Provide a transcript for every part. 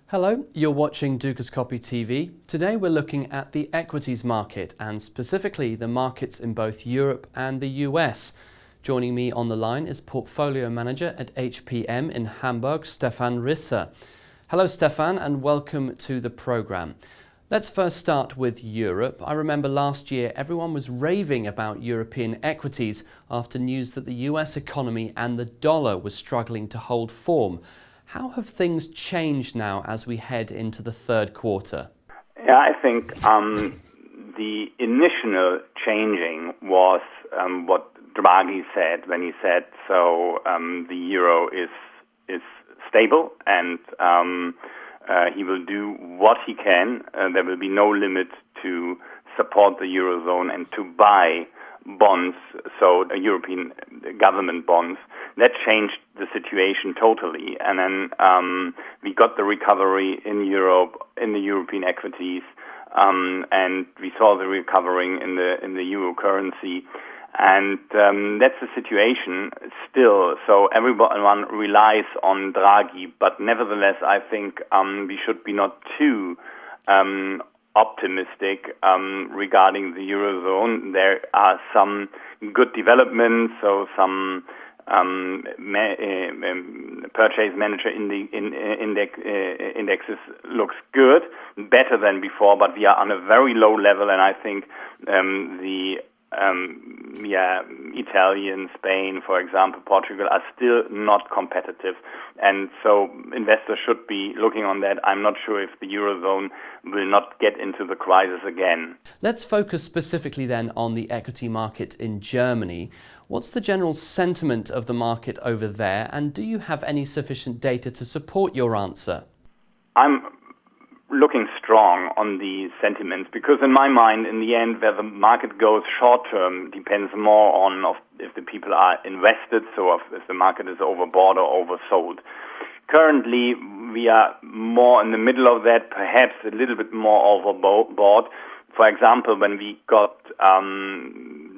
Hello, you're watching Dukascopy TV. Today we're looking at the equities market and specifically the markets in both Europe and the US. Joining me on the line is Portfolio Manager at HPM in Hamburg, Stefan Risse. Hello Stefan and welcome to the program. Let's first start with Europe. I remember last year everyone was raving about European equities after news that the US economy and the dollar was struggling to hold form. How have things changed now as we head into the third quarter? Yeah, I think the initial changing was what Draghi said when he said, the euro is stable and he will do what he can. There will be no limit to support the eurozone and to buy bonds, so European government bonds. That changed the situation totally. And then we got the recovery in Europe, in the European equities, and we saw the recovering in the euro currency. And that's the situation still. So everyone relies on Draghi, but nevertheless, I think we should be not too optimistic regarding the eurozone. There are some good developments, so some purchase manager indexes looks good, better than before, but we are on a very low level, and I think Italian, Spain, for example, Portugal are still not competitive, and so investors should be looking on that. I'm not sure if the eurozone will not get into the crisis again. Let's focus specifically then on the equity market in Germany. What's the general sentiment of the market over there, and do you have any sufficient data to support your answer? I'm looking strong on the sentiments, because in my mind, in the end, where the market goes short-term depends more on if the people are invested, so if the market is overbought or oversold. Currently, we are more in the middle of that, perhaps a little bit more overbought. For example, when we got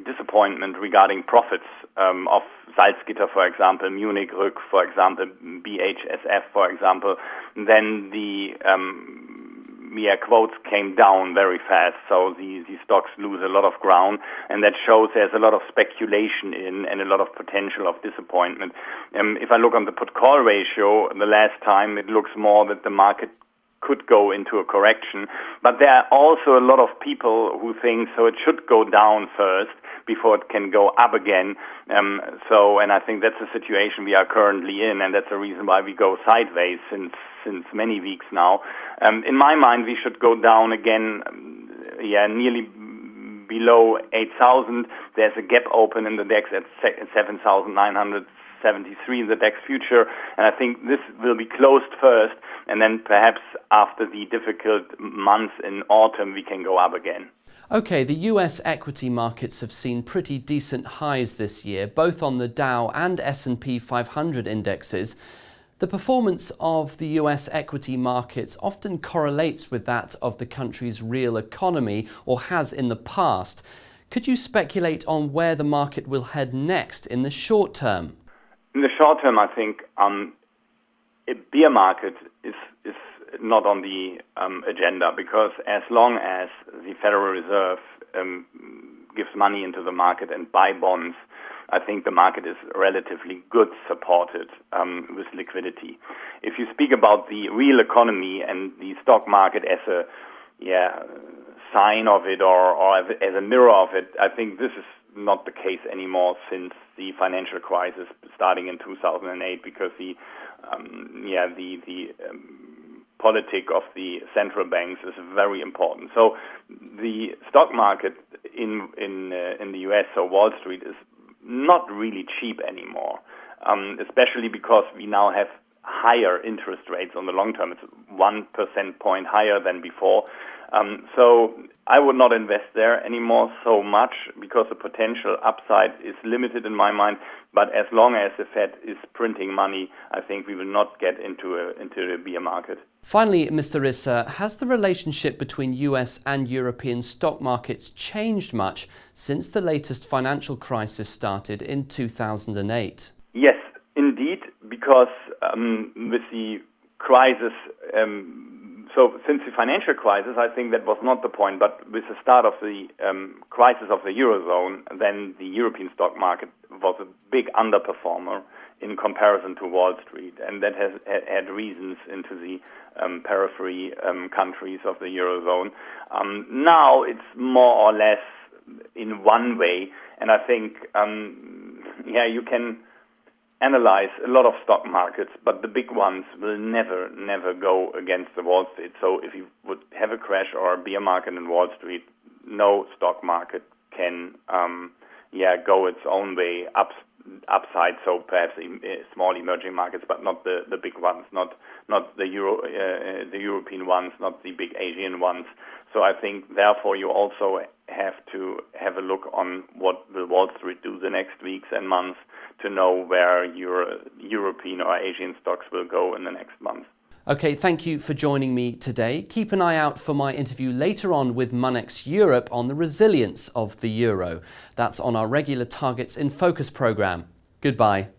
disappointment regarding profits of Salzgitter, for example, Munich Rück, for example, BHSF, for example, then the quotes came down very fast, so the stocks lose a lot of ground, and that shows there's a lot of speculation and a lot of potential of disappointment. If I look on the put-call ratio, the last time it looks more that the market could go into a correction, but there are also a lot of people who think so it should go down first before it can go up again. And I think that's the situation we are currently in, and that's the reason why we go sideways since many weeks now. In my mind, we should go down again, nearly below 8,000. There's a gap open in the DAX at 7,973 in the DAX future, and I think this will be closed first, and then perhaps after the difficult months in autumn, we can go up again. Okay, the US equity markets have seen pretty decent highs this year, both on the Dow and S&P 500 indexes. The performance of the US equity markets often correlates with that of the country's real economy, or has in the past. Could you speculate on where the market will head next in the short term? In the short term, I think a bear market is not on the agenda, because as long as the Federal Reserve gives money into the market and buy bonds, I think the market is relatively good supported with liquidity. If you speak about the real economy and the stock market as a sign of it or as a mirror of it, I think this is not the case anymore since the financial crisis starting in 2008, because the politic of the central banks is very important. So the stock market in the US, so Wall Street, is not really cheap anymore, especially because we now have higher interest rates on the long term. It's 1 percentage point higher than before. So I would not invest there anymore so much, because the potential upside is limited in my mind. But as long as the Fed is printing money, I think we will not get into a bear market. Finally, Mr. Risse, has the relationship between US and European stock markets changed much since the latest financial crisis started in 2008? Yes, indeed, because with the crisis. So since the financial crisis, I think that was not the point. But with the start of the crisis of the Eurozone, then the European stock market was a big underperformer in comparison to Wall Street. And that has had reasons into the periphery countries of the Eurozone. Now it's more or less in one way. And I think, you can analyze a lot of stock markets, but the big ones will never go against the Wall Street. So if you would have a crash or a bear market in Wall Street, no stock market can go its own way upside. So perhaps small emerging markets, but not the big ones, not the European ones, not the big Asian ones. So I think therefore you also have to have a look on what will Wall Street do the next weeks and months to know where your European or Asian stocks will go in the next month. Okay, thank you for joining me today. Keep an eye out for my interview later on with Monex Europe on the resilience of the euro. That's on our regular Targets in Focus programme. Goodbye.